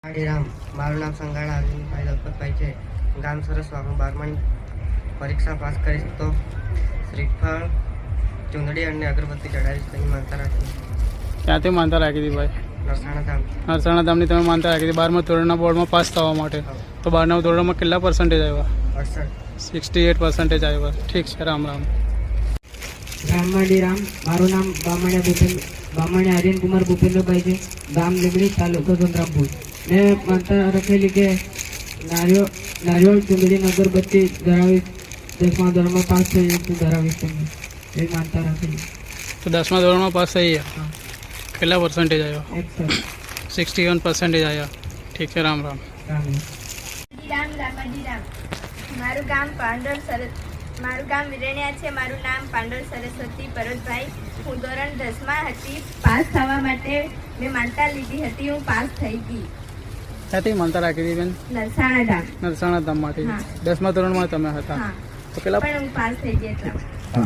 રામ, મારું નામ સંગાડા અરવિંદભાઈ દલપતભાઈ છે. ગામ સરસવાનું 12માની પરીક્ષા પાસ કરીશ તો શ્રીફળ, ચૂંદડી અને અગરબત્તી ચડાવીશ તેની માનતા રાખી. ક્યાંથી માનતા રાખી હતી ભાઈ? નરસાણા ધામ. નરસાણા ધામની તમે માનતા રાખી હતી 12મા ધોરણના બોર્ડમાં પાસ થવા માટે. તો 12મા ધોરણમાં કેટલા પર્સન્ટેજ આવ્યા? 68% આવ્યા. ઠીક છે, રામ રામ. રામવાડી રામ, મારું નામ બામણિયા આર્યનકુમાર ભૂપેન્દ્રભાઈ છે. ગામ લીમડી, તાલુકો સંતરામપુર. મેં માનતા રાખેલી કે નારિયોળ, ચૂંદડી, અગરબત્તી ધરાવીશ. 10મા ધોરણમાં પાસ થઈ તો ધરાવીશ તમને એ માનતા રાખેલી. તો 10મા ધોરણમાં પાસ થઈ ગયા. કેટલા પર્સન્ટેજ આવ્યા? 61% આવ્યા. ઠીક છે, રામ રામ. મારું ગામ વિરણ્યા છે. મારું નામ પાંડોળ સરસ્વતી પરોતભાઈ. હું ધોરણ 10માં હતી. પાસ થવા માટે મેં માનતા લીધી હતી. હું પાસ થઈ ગઈ. ક્યાંથી માનતા રાખી હતી બેન? નરસાણા ધામ. નરસાણા ધામમાંથી. હા. 10મા ધોરણમાં તમે હતા. હા, તો કેટલા પણ હું પાસ થઈ ગઈ એટલા. હા